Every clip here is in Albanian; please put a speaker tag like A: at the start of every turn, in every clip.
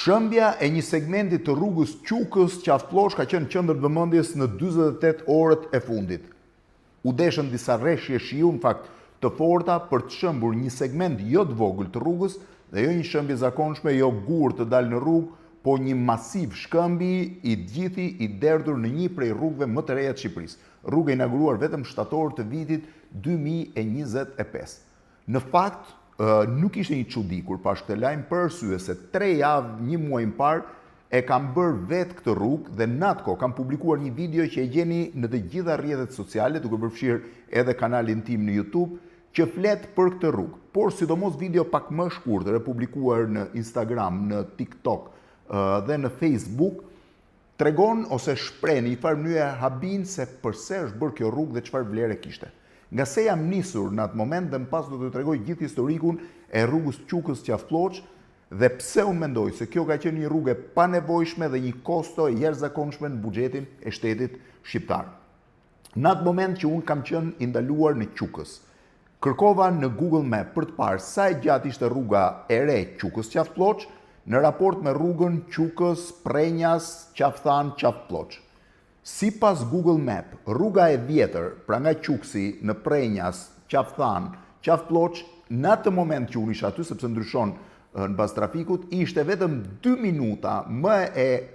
A: Shëmbja e një segmenti të rrugës Qukës Qafplosh ka qenë qendër vëmendjes në 48 orët e fundit. U deshën disa rreshje shiu, në fakt të forta, për të shëmbur një segment jo të vogël të rrugës dhe jo një shëmbje zakonshme, jo gur të dalë në rrugë, po një masiv shkëmbi i gjithi i derdhur në një prej rrugëve më të reja të Shqipërisë. Rrugë e inauguruar vetëm shtator të vitit 2025. Në fakt, nuk ishte një çudi kur pash këtë lajm për arsye se 3 javë, 1 muaj më parë e kam bërë vetë këtë rrugë dhe në atë kohë kam publikuar një video që e gjeni në të gjitha rrjetet sociale, duke përfshirë edhe kanalin tim në YouTube, që flet për këtë rrugë. Por sidomos video pak më shkurtër e publikuar në Instagram, në TikTok dhe në Facebook, tregon ose shpreh në një farë mënyrë habin se përse është bërë kjo rrugë dhe çfarë vlere kishte. Nga se jam nisur në atë moment dhe më pas do të tregoj gjithë historikun e rrugës Qukës Qafploç dhe pse unë mendoj se kjo ka qenë një rrugë e panevojshme dhe një kosto e jashtëzakonshme në buxhetin e shtetit shqiptar. Në atë moment që unë kam qenë i ndaluar në Qukës, kërkova në Google Map për të parë sa e gjatë ishte rruga e re Qukës Qafploç në raport me rrugën Qukës Prenjas Qafthan Qafploç. Si pas Google Map, rruga e vjetër, pra nga Quksi në Prenjas, Qafthan, Qafploç, në atë moment që unë isha aty, sepse ndryshon në baz trafikut, ishte vetëm 2 minuta më e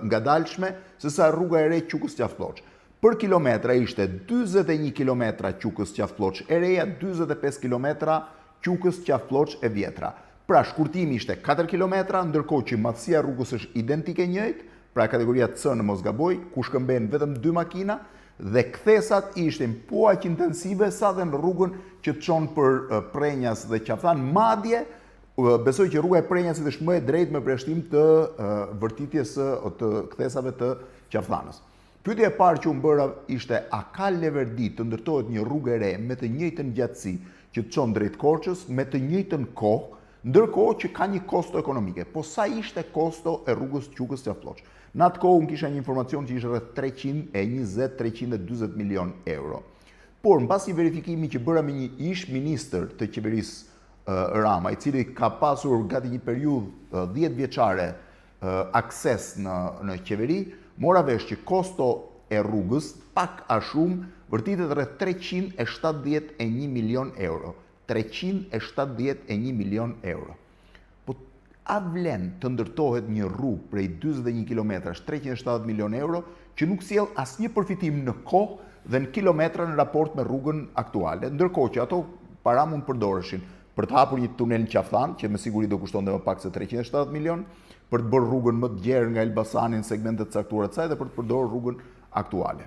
A: ngadalshme se sa rruga e re Qukës Qafploç. Për kilometra ishte 41 kilometra Qukës Qafploç e reja, 45 kilometra Qukës Qafploç e vjetra. Pra shkurtimi ishte 4 kilometra, ndërkohë që madhësia rrugës është identike njëjtë, pra kategoria C në mos gaboj, ku shkëmben vetëm 2 makina, dhe kthesat ishtin po aq intensive sa dhe në rrugën që të çon për Prenjas dhe Qafthan. Madje, besoj që rruga e Prenjasit është më e drejtë me përjashtim të vërtitjes të kthesave të Qafthanës. Pyetja e parë që unë bëra ishte a ka leverdi të ndërtohet një rrugë e re me të njëjtën gjatësi që të çon drejt Korçës, me të njëjtën kohë, ndërkohë që ka një kosto ekonomike. Po sa ishte kosto e rrugës Qukës Qafploç? Në atë kohë unë kisha një informacion që ishte rreth 320-340 milion euro. Por, mbas një verifikimi që bëra me një ish ministër të qeverisë Rama, i cili ka pasur gati një periudhë 10 vjeçare akses në qeveri, mora vesh që kosto e rrugës, pak a shumë, vërtitet rreth 371 milion euro. 371 milion euro. Po a vlen të ndërtohet një rrugë prej 41 kilometrash 370 milion euro që nuk sjell asnjë përfitim në kohë dhe në kilometra në raport me rrugën aktuale, ndërkohë që ato para mund përdoreshin për të hapur një tunel në Qafthan, që me siguri do kushtonte më pak se 370 milion, për të bërë rrugën më të gjerë nga Elbasani në segmentet caktuara të saj dhe për të përdorur rrugën aktuale.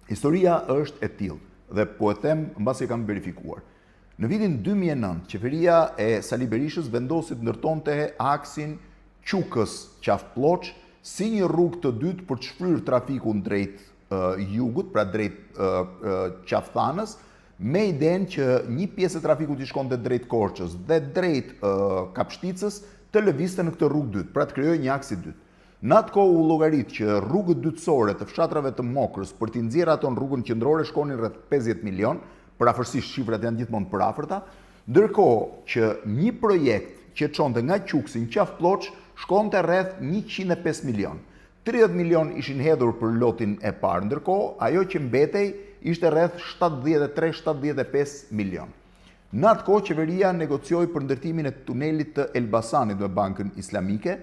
A: Historia është e tillë dhe po e them mbasi e kam verifikuar. Në vitin 2009, qeveria e Sali Berishës vendosi të ndërtonte aksin Qukës Qafploç si një rrugë të dytë për të shfryrë trafikun drejt jugut, pra drejt Qafthanës, me idenë që një pjesë e trafikut i shkonte drejt Korçës dhe drejt Kapshticës të lëvizte në këtë rrugë dytë, pra të krijojë një aks i dytë. Në atë kohë u llogarit që rrugët dytësore të fshatrave të Mokrës për t'i nxjerrë ato në rrugën qendrore shkonin rreth 50 milion, për afërsisht shifrat janë gjithmonë për afërta, ndërkohë që një projekt që çonte nga Quksi në Qafploç shkonte rreth 105 milion. 30 milion ishin hedhur për lotin e parë, ndërkohë ajo që mbetej ishte rreth 73-75 milion. Në atë kohë qeveria negocioi për ndërtimin e tunelit të Elbasanit me Bankën Islamike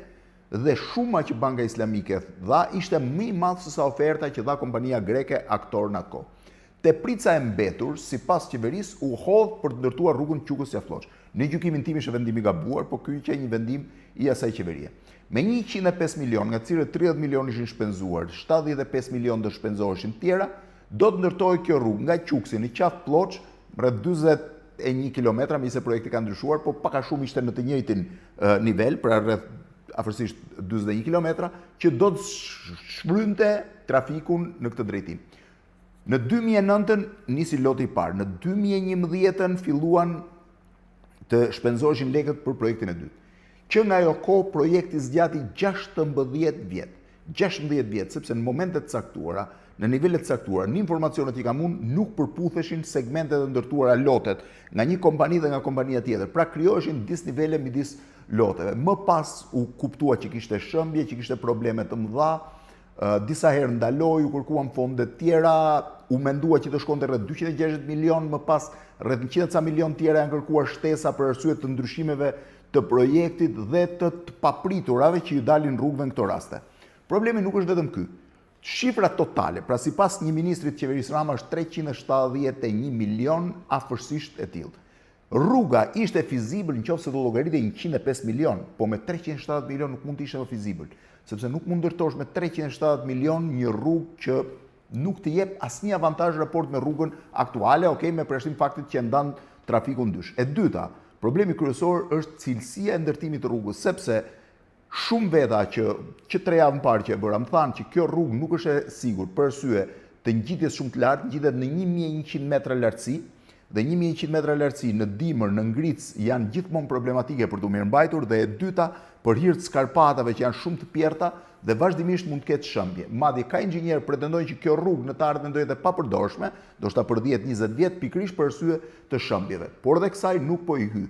A: dhe shuma që Banka Islamike dha ishte më i madh se sa oferta që dha kompania greke Aktor në atë kohë. Teprica e mbetur, sipas qeverisë, u hodh për të ndërtuar rrugën Qukës Qafploç. Në gjykimin tim ishte vendim i gabuar, por ky që një vendim i asaj qeverie. Me 105 milion, nga cilët 30 milion ishin shpenzuar, 75 milion do shpenzoheshin tjera, do të ndërtohej kjo rrugë nga Quksi në Qafploç, rreth 41 kilometra, megjithëse projekti ka ndryshuar, por pak a shumë ishte në të njëjtin nivel, pra rreth afërsisht 41 kilometra, që do të shfrynte trafikun në këtë drejtim. Në 2009 nisi loti i parë, në 2011 filluan të shpenzoheshin lekët për projektin e dytë. Që nga ajo kohë projekti zgjati 16 vjet. 16 vjet, sepse në momentet caktuara në nivelet caktuara. Në informacionet që kam unë nuk përputheshin segmentet e ndërtuara lotet nga një kompani dhe nga kompania tjetër. Pra krijoheshin disnivele midis loteve. Më pas u kuptua që kishte shëmbje, që kishte probleme të mëdha, disa herë ndaloi, u kërkuan fonde tjera, u mendua që të shkonte rreth 260 milion, më pas rreth 100 milion tjera janë kërkuar shtesa për arsye të ndryshimeve të projektit dhe të papriturave që ju dalin rrugëve në këto raste. Problemi nuk është vetëm ky. Shifra totale, pra sipas një ministrit të qeverisë Rama, është 371 milion afërsisht e tillë. Rruga ishte fizibël nëse do llogaritë 105 milion, po me 370 milion nuk mund të ishte më fizibël, sepse nuk mund ndërtosh me 370 milion një rrugë që nuk të jep asnjë avantazh raport me rrugën aktuale, me përjashtim faktit që ndan trafikun dysh. E dyta, problemi kryesor është cilësia e ndërtimit të rrugës, sepse shumë veta që 3 javë më parë që e bëra më thanë që kjo rrugë nuk është e sigurt për arsye të ngjitjes shumë të lartë, ngjitet në 1100 metra lartësi, dhe 1100 metra lartësi në dimër, në ngritës janë gjithmonë problematike për të mirëmbajtur, dhe e dyta, për hir të skarpatave që janë shumë të pjerta dhe vazhdimisht mund të ketë shëmbje. Madje ka inxhinierë pretendojnë që kjo rrugë në të ardhmen do jetë e papërdorshme, ndoshta për 10-20 vjet pikërisht për arsye të shëmbjeve. Por edhe kësaj nuk po i hy.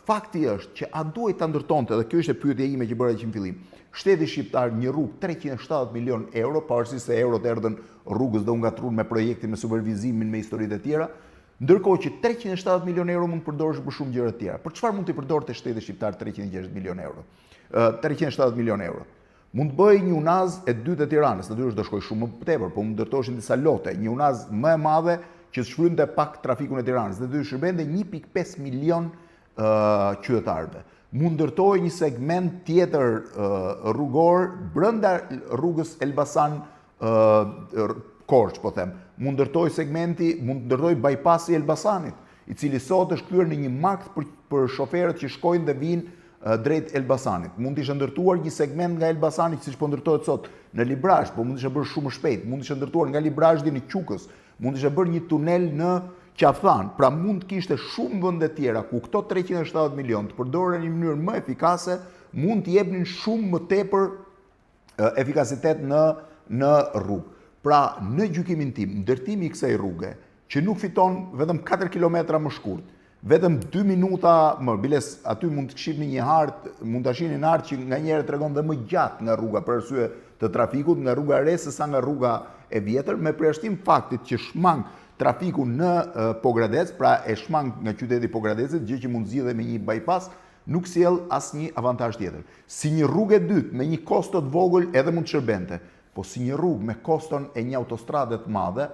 A: Fakti është që a duhet ta ndërtonte, dhe kjo ishte pyetja ime që bëra që në fillim, shteti shqiptar një rrugë 370 milion euro, pavarësisht se eurot erdhën rrugës dhe u ngatruan me projektin, me supervizimin, me historitë e tjera, ndërkohë që 370 milion euro mund të përdorësh për shumë gjëra të tjera. Për çfarë mund të përdorte shteti shqiptar 360 milion euro? 370 milion euro. Mund të bëjë një unaz e dytë e Tiranës, natyrisht do shkojë shumë më tepër, po mund ndërtoheshin disa lote, një unaz më e madhe që të shfrynte pak trafikun e Tiranës, dhe do të shërbente 1.5 milion qytetarëve. Mund ndërtojë një segment tjetër rrugor brenda rrugës Elbasan Korç, po them. Mund ndërtoj segmenti, mund ndërtoj bypassi i Elbasanit, i cili sot është kthyer në një makt për shoferët që shkojnë dhe vinë drejt Elbasanit. Mund të ishte ndërtuar një segment nga Elbasani, siç po ndërtohet sot në Librazh, po mund të ishte bërë shumë shpejt. Mund të ishte ndërtuar nga Librazh deri në Qukës, mund të ishte bërë një tunel në Qaftan. Pra mund të kishte shumë vende tjera ku këto 370 milion të përdoren në mënyrë më efikase, mund të jepnin shumë më tepër efikasitet në rrugë. Pra, në gjykimin tim, ndërtimi i kësaj rruge, që nuk fiton vetëm 4 kilometra më shkurt, vetëm 2 minuta më, biles aty mund të shihni një hartë, mund të shihni një hartë që nga njerë tregon dhe më gjatë nga rruga për arsye të trafikut, nga rruga e re sesa nga rruga e vjetër, me përjashtim faktit që shmang trafiku në Pogradec, pra e shmang nga qyteti Pogradecit, gjë që mund zgjidhe me një bypass, nuk sjell asnjë avantazh tjetër. Si një rrugë e dytë me një kosto të vogël edhe mund të shërbente, po si një rrugë me koston e një autostrade të madhe,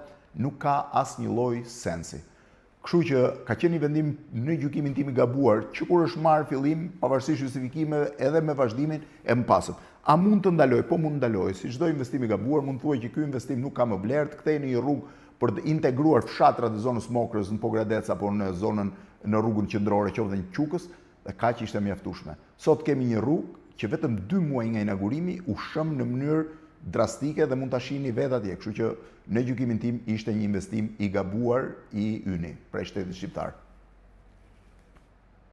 A: nuk ka asnjë lloj sensi. Kështu që ka qenë një vendim në gjykimin tim i gabuar, që kur është marrë fillim, pavarësisht justifikimeve edhe me vazhdimin e mëpasëm. A mund të ndaloj? Po mund të ndaloj. Si çdo investim i gabuar, mund të thuaj që ky investim nuk ka më vlerë, të kthehej në një rrugë për të integruar fshatrat e zonës Mokrës në Pogradec apo në zonën në rrugën qendrore, qoftë në Qukës, dhe kaq ishte mjaftueshme. Sot kemi një rrugë që vetëm 2 muaj nga inaugurimi u shëm në mënyrë drastike dhe mund ta shihni vetë atje, kështu që në gjykimin tim ishte një investim i gabuar i yni prej shtetit shqiptar.